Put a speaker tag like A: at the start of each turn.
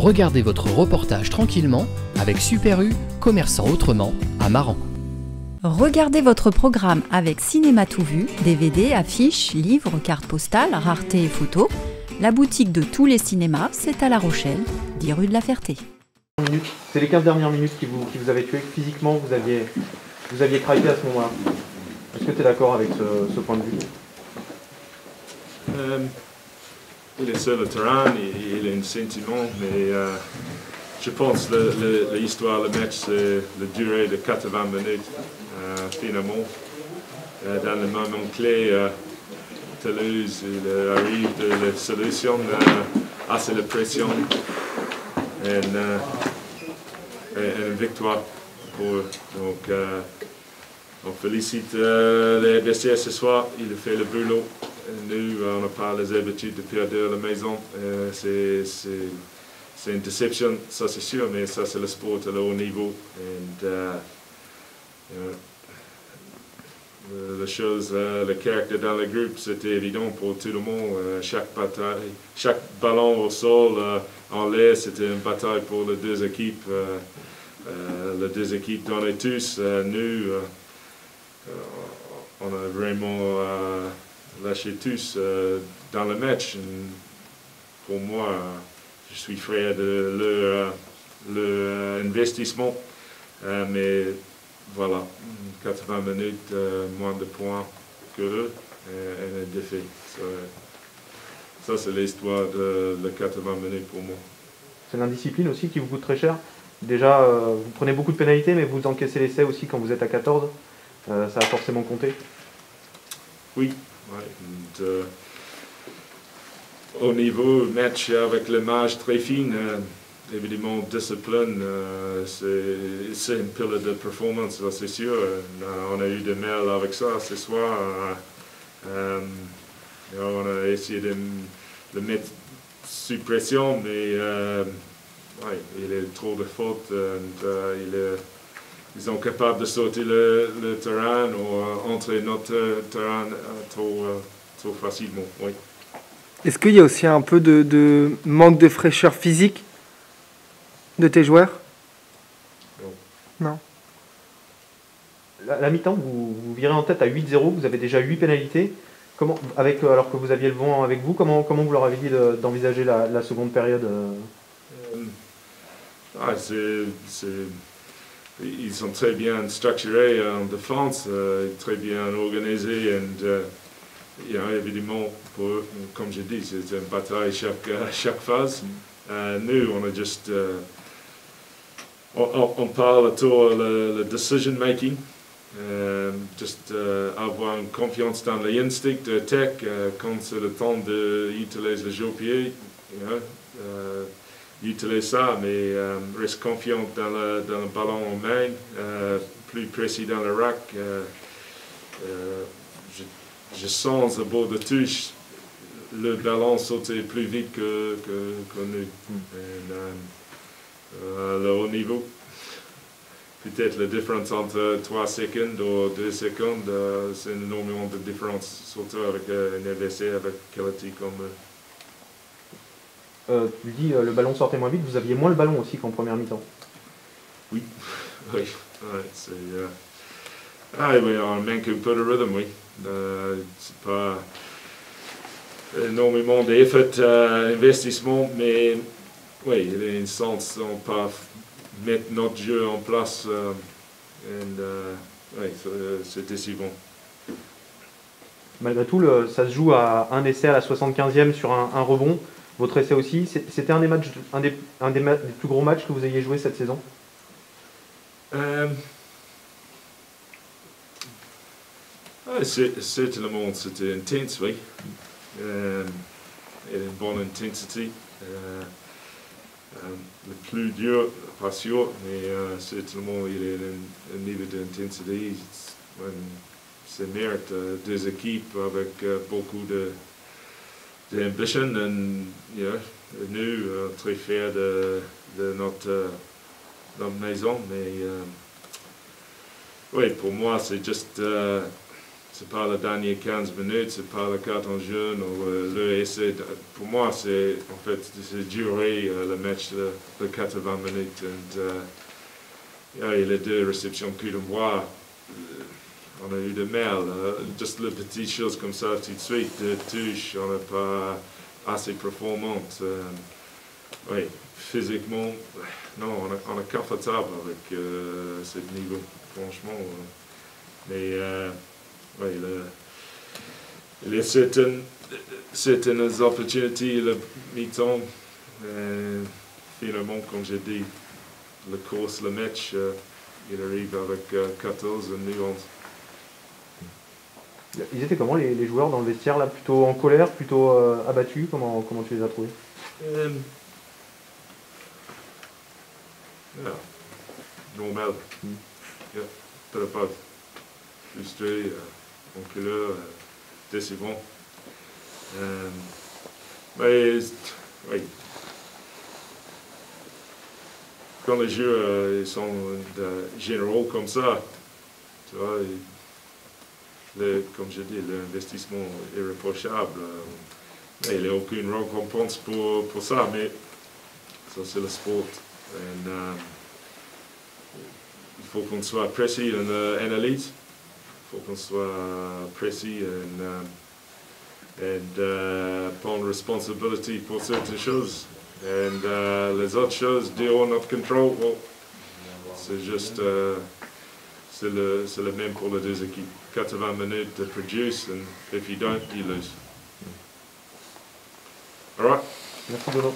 A: Regardez votre reportage tranquillement avec Super U, commerçant autrement à Maran.
B: Regardez votre programme avec Cinéma Tout Vu, DVD, affiches, livres, cartes postales, raretés et photos. La boutique de tous les cinémas, c'est à La Rochelle, 10 rue de la Ferté.
C: C'est les 15 dernières minutes qui vous avaient tué. Physiquement, vous aviez craqué à ce moment-là. Est-ce que tu es d'accord avec ce point de vue?
D: Il est sur le terrain, il a un sentiment, mais je pense que l'histoire, le match, c'est la durée de 80 minutes, finalement. Dans le moment clé, Toulouse arrive de la solution à la pression et une victoire pour eux. Donc, on félicite les vestiaires ce soir, il a fait le boulot. Nous, on n'a pas les habitudes de perdre la maison. C'est une déception, ça c'est sûr, mais ça c'est le sport à le haut niveau. La chose, le caractère dans le groupe, c'était évident pour tout le monde. Chaque bataille, chaque ballon au sol, en l'air, c'était une bataille pour les deux équipes. Les deux équipes donnaient tous. Nous, on a vraiment lâché tous dans le match. Pour moi, je suis fier de leur investissement. Mais voilà, 80 minutes, moins de points que eux, et un défi. Ça c'est l'histoire de 80 minutes pour moi.
C: C'est l'indiscipline aussi qui vous coûte très cher. Déjà, vous prenez beaucoup de pénalités, mais vous encaissez l'essai aussi quand vous êtes à 14. Ça a forcément compté.
D: Oui. Ouais. Au niveau match avec le match très fin, évidemment, discipline, c'est une pile de performance, c'est sûr. On a eu des mal avec ça ce soir. On a essayé de le mettre sous pression, mais ouais, il y a trop de fautes. Ils sont capables de sauter le terrain ou entrer notre terrain trop facilement. Oui.
E: Est-ce qu'il y a aussi un peu de manque de fraîcheur physique de tes joueurs? Non.
C: La mi-temps, vous virez en tête à 8-0, vous avez déjà 8 pénalités. Alors que vous aviez le vent avec vous, comment vous leur avez dit d'envisager la seconde période?
D: Ils sont très bien structurés en défense, très bien organisés. Évidemment, comme je dis, c'est une bataille chaque phase. Nous, on a juste... on parle autour le decision making. Juste avoir une confiance dans l'instinct d'attaque quand c'est le temps d'utiliser le jeu au pied. Utiliser ça, mais reste confiant dans le ballon en main, plus précis dans le rack. Je sens au bord de touche le ballon sauter plus vite que nous. Le haut niveau, peut-être la différence entre 3 secondes ou 2 secondes, c'est énormément de différence, surtout avec un adversaire avec qualité comme
C: Tu dis le ballon sortait moins vite, vous aviez moins le ballon aussi qu'en première mi-temps.
D: Oui, oui, oui, on manque un peu de rythme, oui. C'est pas énormément d'effort, investissement, mais oui, il y a un sens, on peut mettre notre jeu en place, oui, c'est décevant.
C: Malgré tout, ça se joue à un essai à la 75e sur un rebond. Votre essai aussi, c'était un des plus gros matchs que vous ayez joué cette saison?
D: Certainement, c'était intense, oui. Et une bonne intensité. Le plus dur, pas sûr, mais certainement il y a un niveau d'intensité. Ça mérite deux équipes avec beaucoup d'ambition. Nous, très fiers de notre maison, mais oui, pour moi, c'est juste c'est pas les dernières 15 minutes, c'est pas le carton jaune ou le essai. Pour moi, c'est en fait c'est durer le match de 80 minutes. Et les deux réceptions coup de bois, on a eu de mal. Juste les petites choses comme ça tout de suite, de touche, on n'est pas assez performante. Oui, physiquement, non, on est confortable avec ce niveau, franchement. Mais oui, il y a certaines opportunités, le mi-temps, finalement, comme j'ai dit, le course, le match, il arrive avec 14 et nous 11.
C: Ils étaient comment les joueurs dans le vestiaire là? Plutôt en colère, plutôt abattus? Comment tu les as trouvés?
D: Yeah, normal. Yeah, peu importe. Frustré, en couleur, décevant. Mais, oui. Quand les jeux ils sont généraux comme ça, tu vois, comme je dis, l'investissement est irréprochable. Il n'y a aucune récompense pour ça, mais ça c'est le sport. Et, il faut qu'on soit précis en analyse, il faut qu'on soit précis et prendre responsabilité pour certaines choses. Et les autres choses, dehors notre contrôle, well, c'est juste, c'est le même pour les deux équipes. 80 minutes de produce, and if you don't, you lose. All right.
C: Merci Bruno.